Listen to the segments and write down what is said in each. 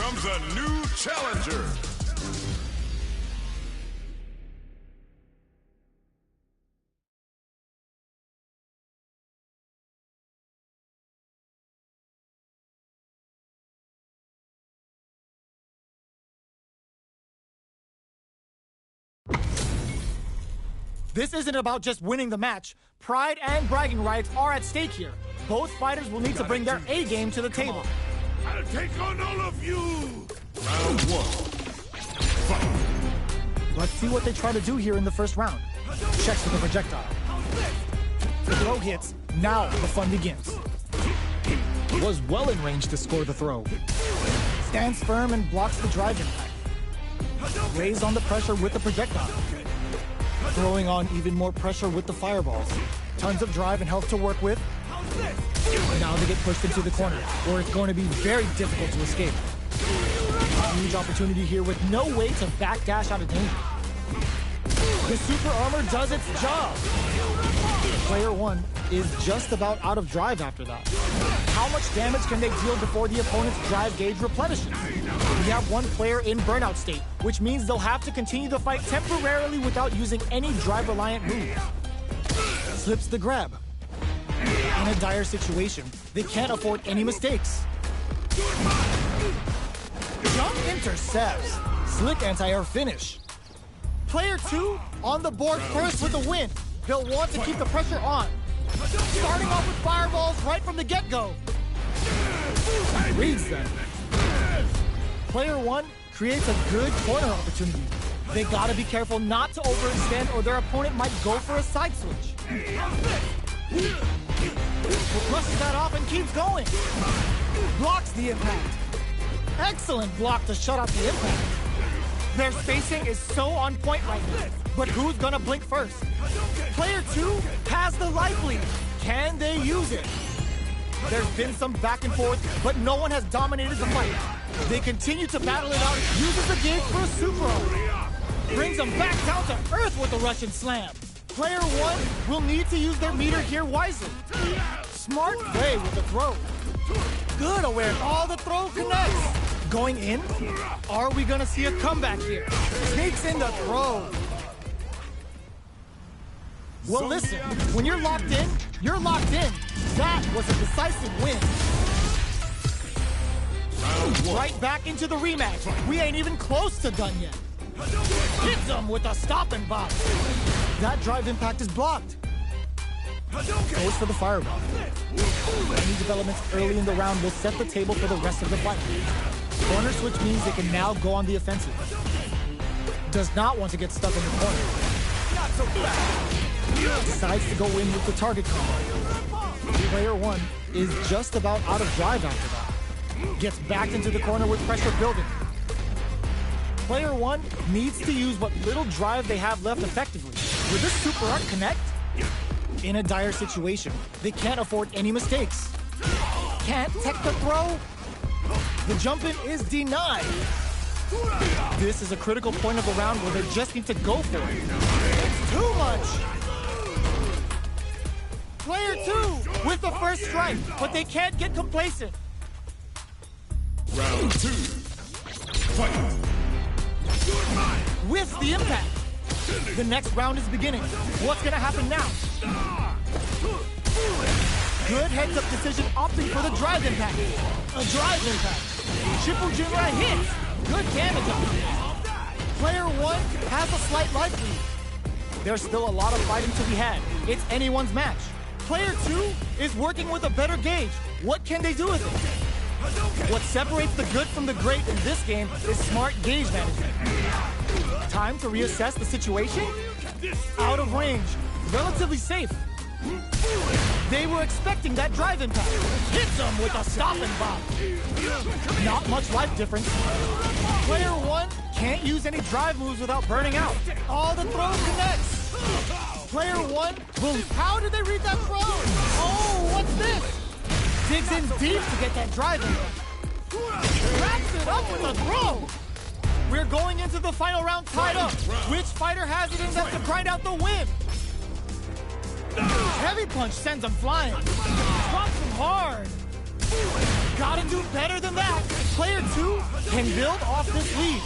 comes a new challenger. This isn't about just winning the match. Pride and bragging rights are at stake here. Both fighters will need to bring their A game to the table. I'll take on all of you. Round one. Fight. Let's see what they try to do here in the first round. Checks with the projectile. The throw hits. Now the fun begins. Was well in range to score the throw. Stands firm and blocks the drive impact. Lays on the pressure with the projectile. Throwing on even more pressure with the fireballs. Tons of drive and health to work with. Now they get pushed into the corner, where it's going to be very difficult to escape. Huge opportunity here with no way to backdash out of danger. The super armor does its job. Player one is just about out of drive after that. How much damage can they deal before the opponent's drive gauge replenishes? We have one player in burnout state, which means they'll have to continue the fight temporarily without using any drive-reliant moves. Slips the grab. In a dire situation, they can't afford any mistakes. Jump intercepts. Slick anti-air finish. Player two on the board first with the win. They'll want to keep the pressure on. Starting off with fireballs right from the get-go. Reads them. Player one creates a good corner opportunity. They gotta be careful not to overextend or their opponent might go for a side switch. Brushes that off and keeps going. Blocks the impact. Excellent block to shut out the impact. Their spacing is so on point right now. But who's gonna blink first? Player two has the life lead. Can they use it? There's been some back and forth, but no one has dominated the fight. They continue to battle it out, uses the gauge for a super armor. Brings them back down to earth with the Russian slam. Player one will need to use their meter here wisely. Smart play with the throw. Good awareness. All the throw connects. Going in? Are we gonna see a comeback here? Sneaks in the throw. Well, listen, when you're locked in, you're locked in. That was a decisive win. Right back into the rematch. We ain't even close to done yet. Hits him with a stopping bomb. That drive impact is blocked. Goes for the fireball. Any developments early in the round will set the table for the rest of the fight. Corner switch means they can now go on the offensive. Does not want to get stuck in the corner. Not so fast. Decides to go in with the target combo. Player one is just about out of drive after that. Gets backed into the corner with pressure building. Player one needs to use what little drive they have left effectively. Will this super art connect? In a dire situation, they can't afford any mistakes. Can't tech the throw. The jump in is denied. This is a critical point of the round where they just need to go for it. It's too much. Player two with the first strike, but they can't get complacent. Round two. Fight. With the impact. The next round is beginning. What's gonna happen now? Good heads-up decision opting for the drive impact. A drive impact. Triple Jinrai hits. Good damage on it. Player one has a slight life lead. There's still a lot of fighting to be had. It's anyone's match. Player two is working with a better gauge. What can they do with it? What separates the good from the great in this game is smart gauge management. Time to reassess the situation? Out of range. Relatively safe. They were expecting that drive impact. Hits them with a stopping bomb. Not much life difference. Player one can't use any drive moves without burning out. All the throw connects. Player one will... How did they read that throw? Oh, what's this? Digs in deep to get that drive impact. Wraps it up with a throw. We're going into the final round tied up. Which fighter has it in them to grind out the win? Heavy punch sends them flying. Drops them hard. Gotta do better than that. Player 2 can build off this lead.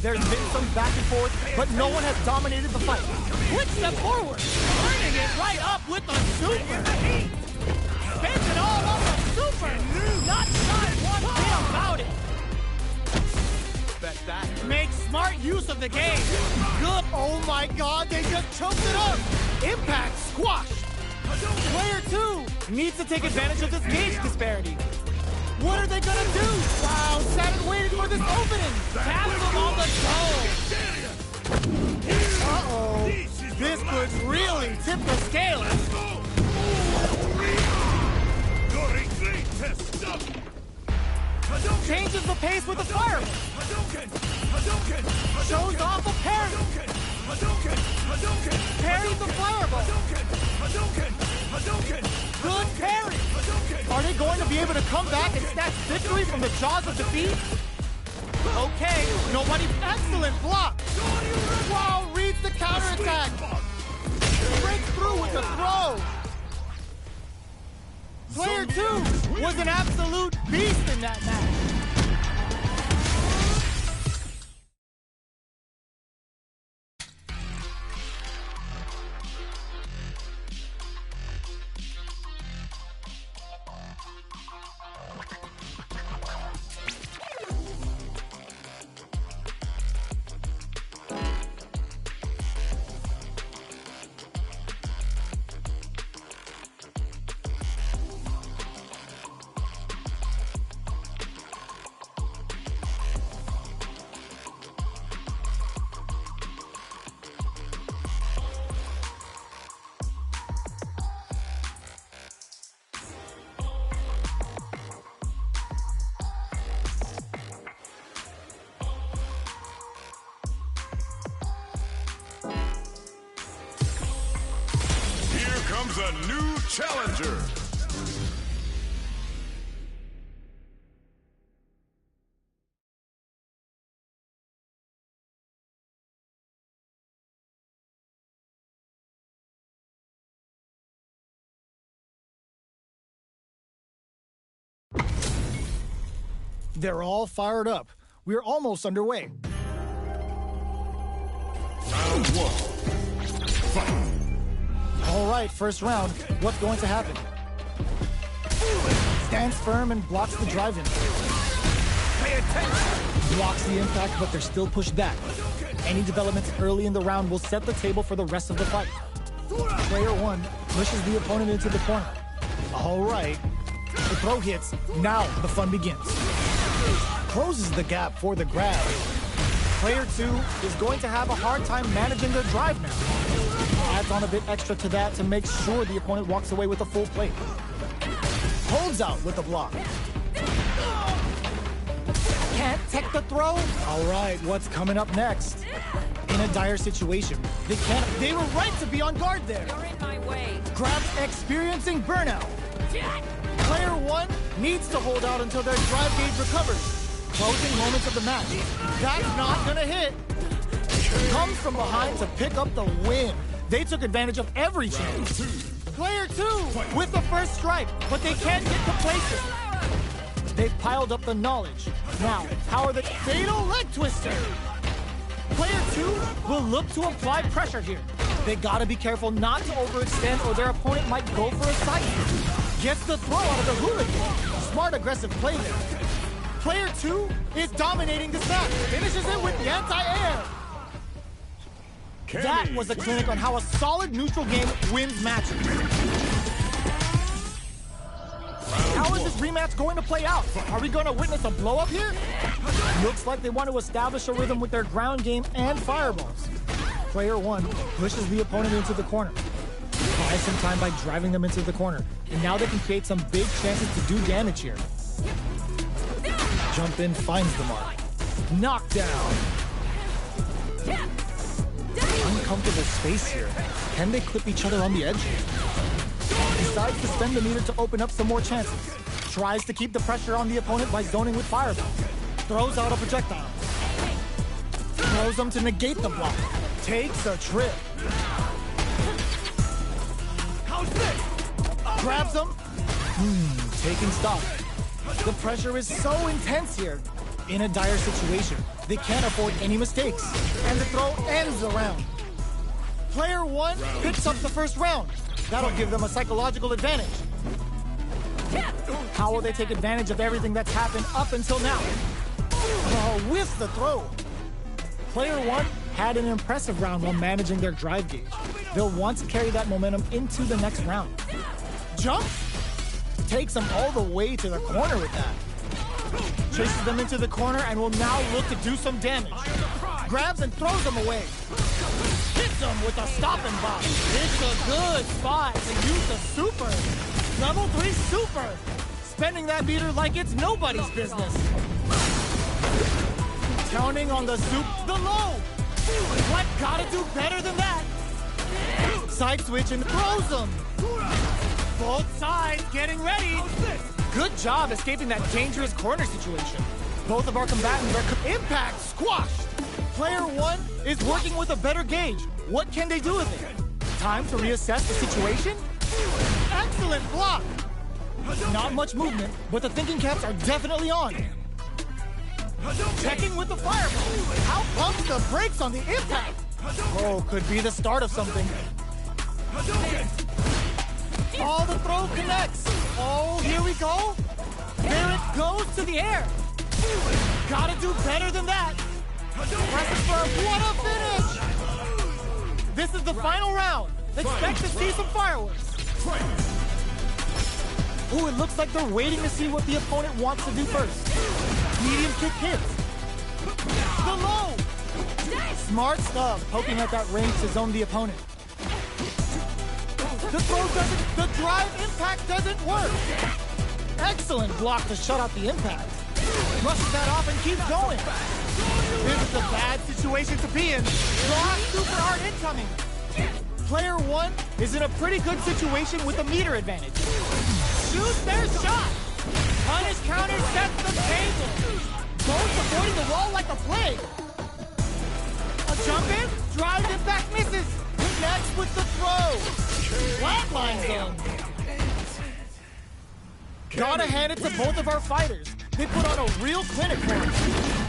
There's been some back and forth, but no one has dominated the fight. Quick step forward, turning it right up with the super. Spends it all on the super. Not shy one bit about it. Make smart use of the game. Good. Oh my God, they just choked it up. Impact squashed. Player 2 needs to take advantage of this gauge disparity. What are they gonna do? Wow, sat and waited for this opening. Taps him on the toe. Uh-oh. This could really tip the scales. Changes the pace with the fire. Shows off a parry. Parries the fireball. Good parry. Are they going to be able to come back and snatch victory from the jaws of defeat? Okay, nobody. Excellent block. Wow, reads the counterattack. Breaks through with the throw. Player 2 was an absolute beast in that match. Comes a new challenger. They're all fired up. We're almost underway. Round 1. Fight. All right, first round. What's going to happen? Stands firm and blocks the drive-in. Pay attention. Blocks the impact, but they're still pushed back. Any developments early in the round will set the table for the rest of the fight. Player 1 pushes the opponent into the corner. All right. The throw hits. Now the fun begins. Closes the gap for the grab. Player 2 is going to have a hard time managing their drive now. Adds on a bit extra to that to make sure the opponent walks away with a full plate. Holds out with the block. Can't tech the throw? All right, what's coming up next? In a dire situation, they were right to be on guard there. You're in my way. Grabs experiencing burnout. Player 1 needs to hold out until their drive gauge recovers. Closing moments of the match. That's not gonna hit. Comes from behind to pick up the win. They took advantage of every chance. Player 2 with the first strike, but they can't get complacent. They've piled up the knowledge. Now, power the fatal leg twister. Player 2 will look to apply pressure here. They gotta be careful not to overextend or their opponent might go for a side kick. Gets the throw out of the hooligan. Smart aggressive play there. Player 2 is dominating this match. Finishes it with the anti-air. That was a clinic on how a solid neutral game wins matches. How is this rematch going to play out? Are we going to witness a blow-up here? Looks like they want to establish a rhythm with their ground game and fireballs. Player 1 pushes the opponent into the corner. Buys some time by driving them into the corner. And now they can create some big chances to do damage here. Jump in, finds the mark. Knockdown. Uncomfortable space here. Can they clip each other on the edge? Decides to spend the meter to open up some more chances. Tries to keep the pressure on the opponent by zoning with fireball. Throws out a projectile. Throws them to negate the block. Takes a trip. How's this? Grabs them. taking stock. The pressure is so intense here. In a dire situation, they can't afford any mistakes, and the throw ends the round. Player 1 picks up the first round. That'll give them a psychological advantage. How will they take advantage of everything that's happened up until now? Oh, with the throw. Player 1 had an impressive round while managing their drive gauge. They'll want to carry that momentum into the next round. Jump takes them all the way to the corner with that. Chases them into the corner and will now look to do some damage. Grabs and throws them away. Hits them with a stopping block. It's a good spot to use the super. Level 3 super. Spending that meter like it's nobody's business. Counting on the the low. What gotta do better than that? Side switch and throws them. Both sides getting ready. Good job escaping that dangerous corner situation. Both of our combatants are impact squashed. Player 1 is working with a better gauge. What can they do with it? Time to reassess the situation? Excellent block. Not much movement, but the thinking caps are definitely on. Checking with the fireball. How pumps the brakes on the impact? Oh, could be the start of something. Oh, the throw connects. Oh, here we go. There it goes to the air. Gotta do better than that. Press firm. What a finish. This is the final round. Expect to see some fireworks. Ooh, it looks like they're waiting to see what the opponent wants to do first. Medium kick hits. The low. Smart stuff, poking at that range to zone the opponent. The throw doesn't, the drive impact doesn't work. Excellent block to shut out the impact. Brushes that off and keeps going. This is a bad situation to be in. Block super hard incoming. Player 1 is in a pretty good situation with a meter advantage. Shoot their shot. Punish counter sets the table. Both avoiding the wall like a plague. A jump in, drive impact misses. Connects with the throw. Flatline zone. Gotta hand it to both of our fighters. They put on a real clinic for us.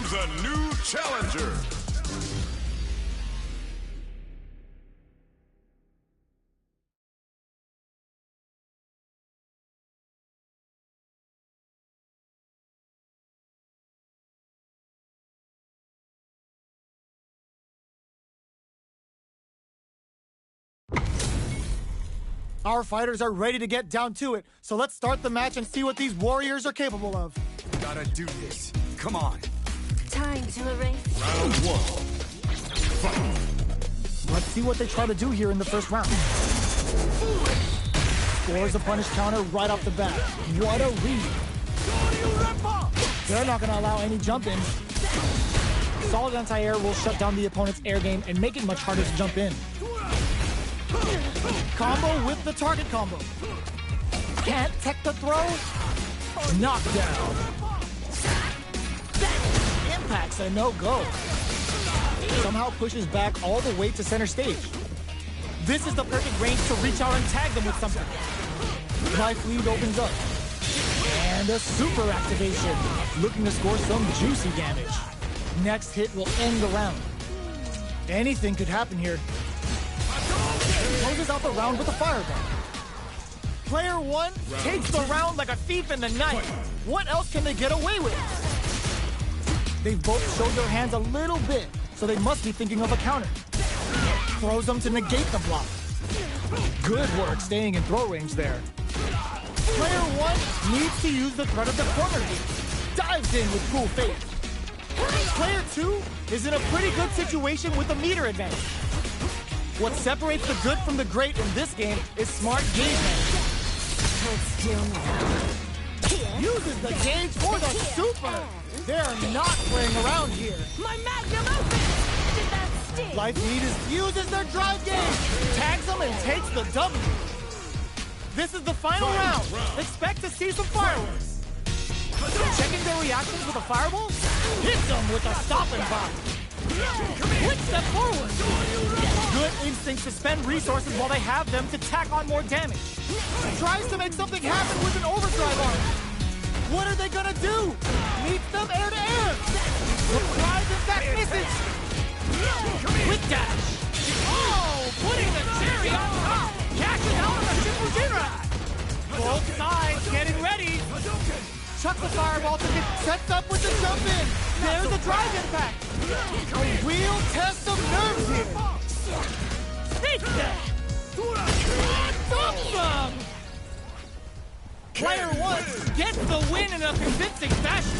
comes a new challenger. Our fighters are ready to get down to it, so let's start the match and see what these warriors are capable of. Gotta do this. Come on. Time to erase. Round one. Fight. Let's see what they try to do here in the first round. Scores a punish counter right off the bat. What a read. They're not going to allow any jump-ins. Solid anti-air will shut down the opponent's air game and make it much harder to jump in. Combo with the target combo. Can't tech the throw. Knockdown. Impact's a no-go. Somehow pushes back all the way to center stage. This is the perfect range to reach out and tag them with something. Life lead opens up. And a super activation. Looking to score some juicy damage. Next hit will end the round. Anything could happen here. Closes out the round with a fireball. Player one takes the round like a thief in the night. What else can they get away with? They've both showed their hands a little bit, so they must be thinking of a counter. Throws them to negate the block. Good work staying in throw range there. Player one needs to use the threat of the corner game. Dives in with cool face. Player two is in a pretty good situation with a meter advantage. What separates the good from the great in this game is smart gauge management. Hold still now. Uses the gauge for the super. They're not playing around here. My magnum opus! Did that sting? Life Lead uses their drive gauge, tags them and takes the W. This is the final round. Expect to see some fireworks. Checking their reactions with a fireball? Hit them with a stopping bomb. Quick step forward. Good instinct to spend resources while they have them to tack on more damage. Tries to make something happen with an overdrive arm. What are they gonna do? Meets them air to air. Surprise impact misses. Quick dash. Oh, putting the cherry on top. Cashes out of the triple Jinra. Both sides getting ready. Chuck the fireball to get set up with the jump in. There's the drive impact. A real test of nerves here. Take that. Awesome. Player one gets the win in a convincing fashion.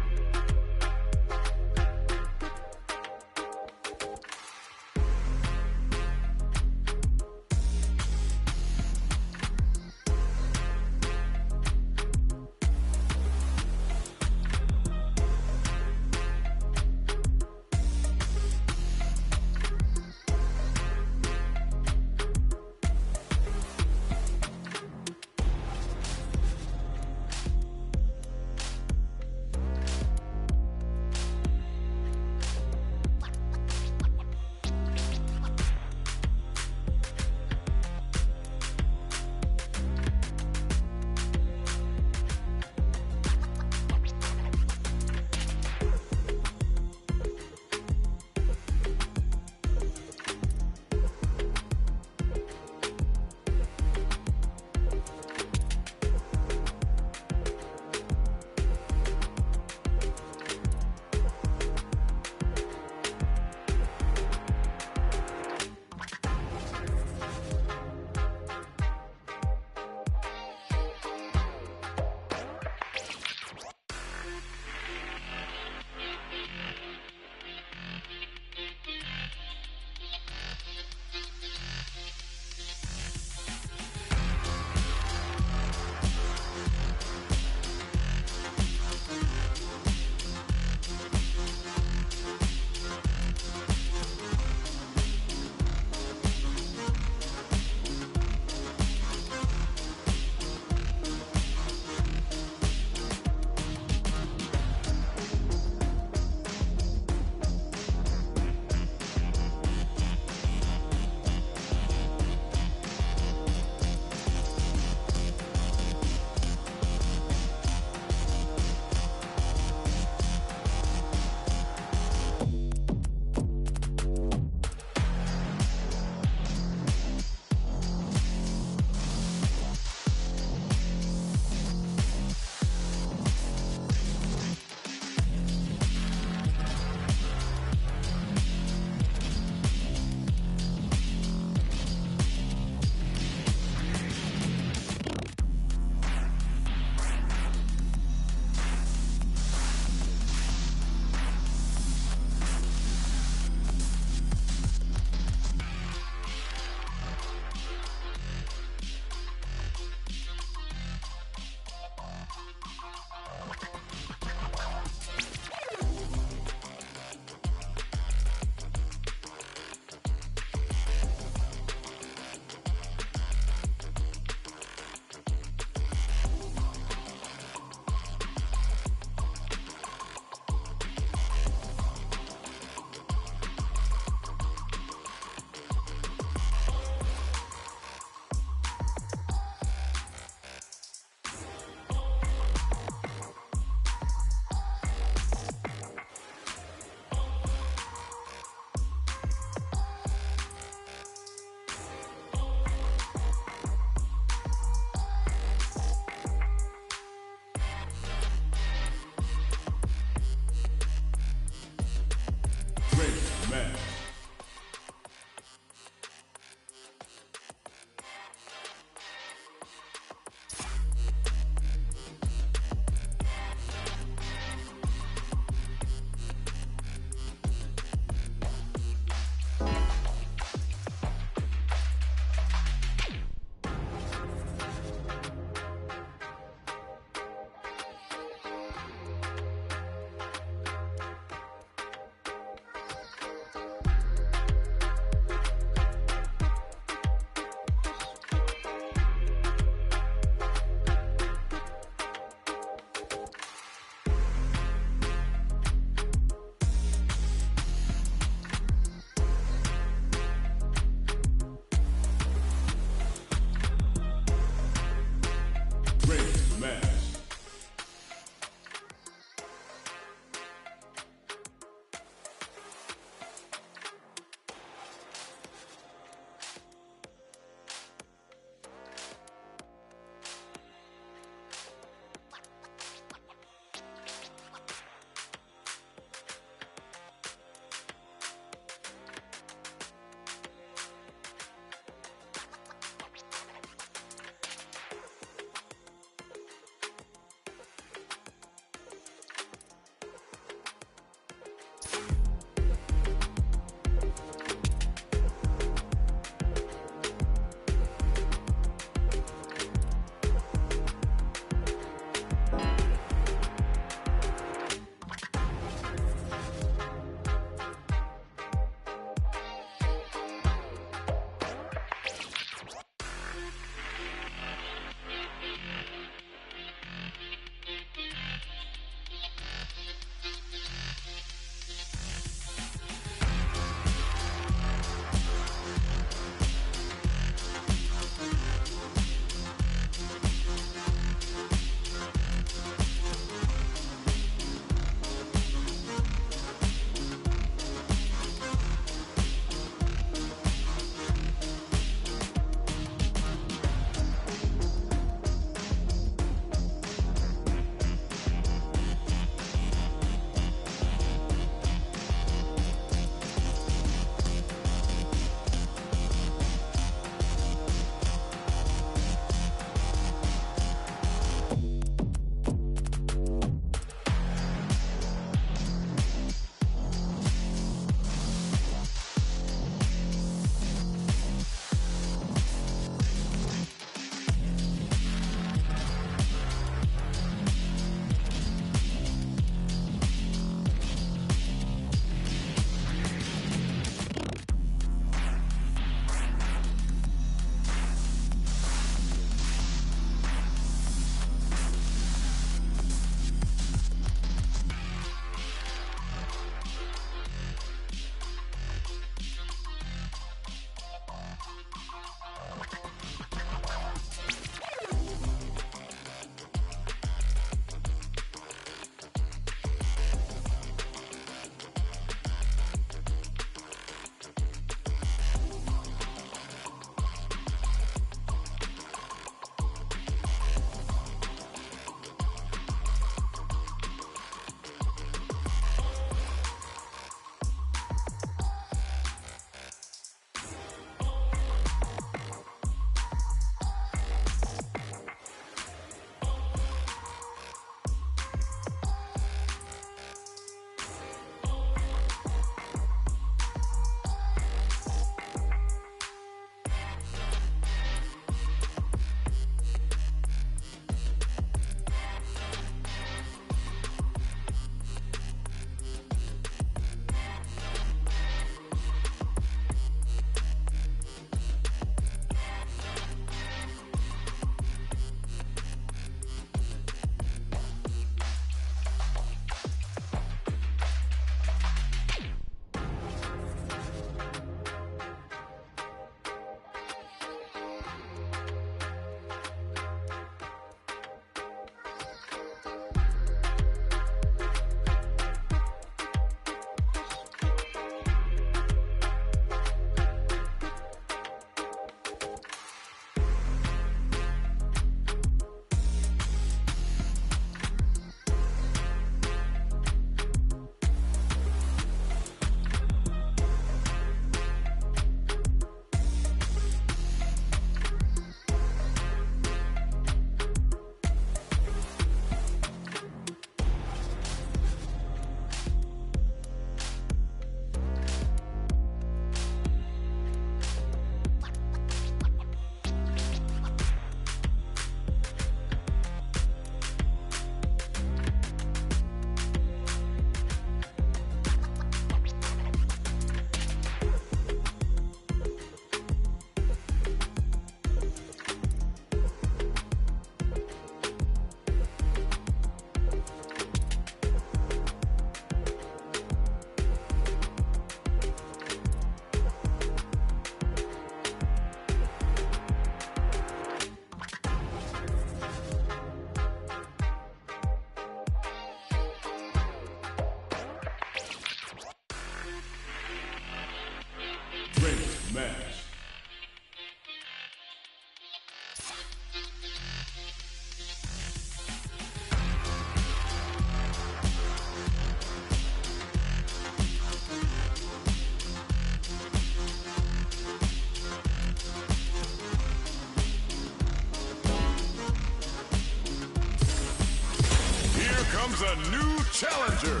a new challenger.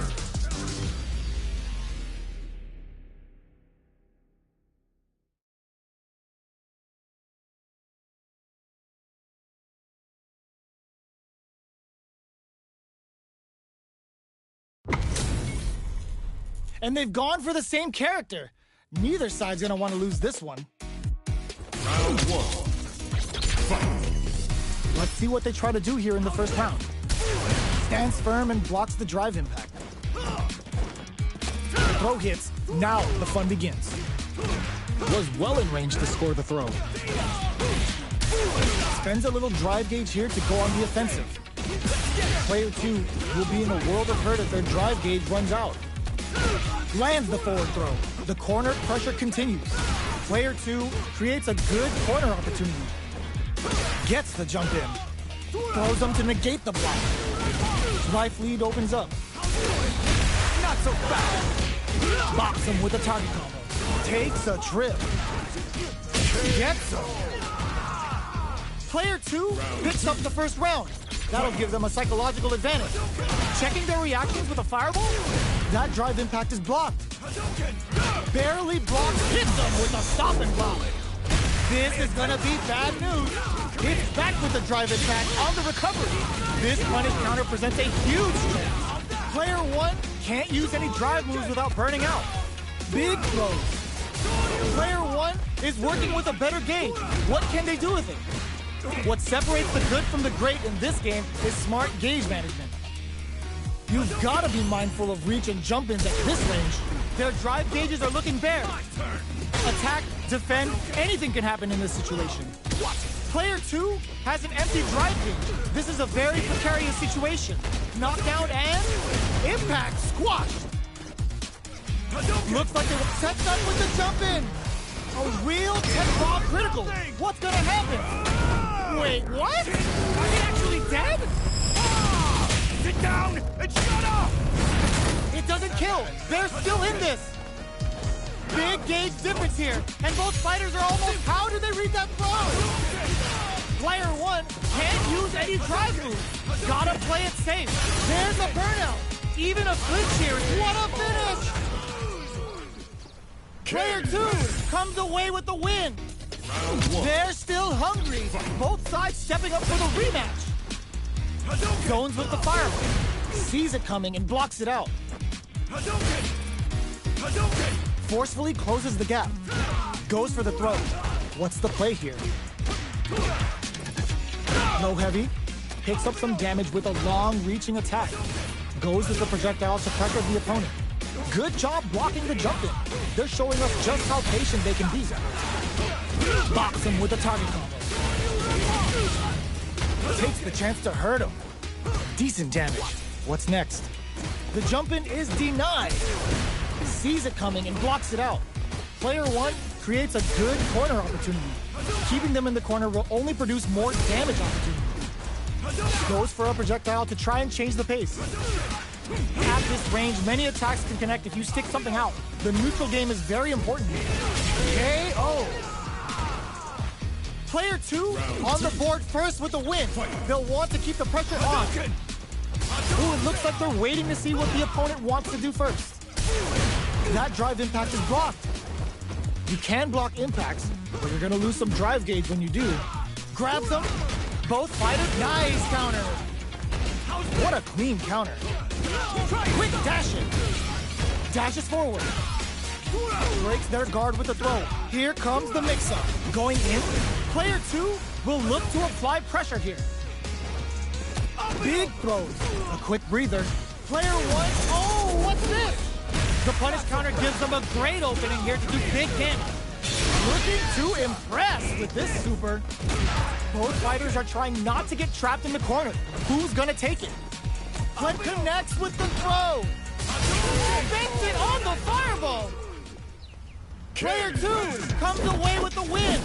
And they've gone for the same character. Neither side's gonna want to lose this one. Round one. Fight. Let's see what they try to do here in the first round. Stands firm and blocks the drive impact. Throw hits. Now the fun begins. Was well in range to score the throw. Spends a little drive gauge here to go on the offensive. Player 2 will be in a world of hurt if their drive gauge runs out. Lands the forward throw. The corner pressure continues. Player 2 creates a good corner opportunity. Gets the jump in. Throws them to negate the block. Life lead opens up. Not so fast. Bops him with a target combo. Takes a trip. Gets him. Player 2 picks up the first round. That'll give them a psychological advantage. Checking their reactions with a fireball? That drive impact is blocked. Barely blocked, hits them with a stop and block. This is gonna be bad news. It's back with the drive impact on the recovery. This punish counter presents a huge threat. Player 1 can't use any drive moves without burning out. Big throws. Player 1 is working with a better gauge. What can they do with it? What separates the good from the great in this game is smart gauge management. You've got to be mindful of reach and jump-ins at this range. Their drive gauges are looking bare. Attack, defend, anything can happen in this situation. Player 2 has an empty drive gauge. This is a very precarious situation. Knockdown and impact squashed. Looks like they were set up with the jump-in. A real tech bomb critical. What's gonna happen? Wait, what? Are they actually dead? Sit down and shut up! It doesn't kill. They're still in this. Big gauge difference here. And both fighters are almost... How did they read that throw? Player 1 can't use any drive moves. Gotta play it safe. There's a burnout. Even a flinch here. What a finish! Player 2 comes away with the win. They're still hungry. Both sides stepping up for the rematch. Zones with the fireball. Sees it coming and blocks it out. Forcefully closes the gap. Goes for the throw. What's the play here? Low heavy. Picks up some damage with a long-reaching attack. Goes with the projectile to pressure the opponent. Good job blocking the jump in. They're showing us just how patient they can be. Box him with a target combo. Takes the chance to hurt him. Decent damage. What's next? The jump in is denied. Sees it coming and blocks it out. Player 1 creates a good corner opportunity. Keeping them in the corner will only produce more damage opportunity. Goes for a projectile to try and change the pace. At this range, many attacks can connect if you stick something out. The neutral game is very important here. KO. Player 2 on the board first with the win. They'll want to keep the pressure on. Ooh, it looks like they're waiting to see what the opponent wants to do first. That drive impact is blocked. You can block impacts, but you're gonna lose some drive gauge when you do. Grabs them. Both fighters. Nice counter. What a clean counter. Quick dash it. Dashes forward. Breaks their guard with a throw. Here comes the mix-up. Going in. Player 2 will look to apply pressure here. Big throws. A quick breather. Player 1. Oh, what's this? The punish counter gives them a great opening here to do big damage. Looking to impress with this super. Both fighters are trying not to get trapped in the corner. Who's gonna take it? Flint connects with the throw. Spins it on the fireball. Player 2 comes away with the win.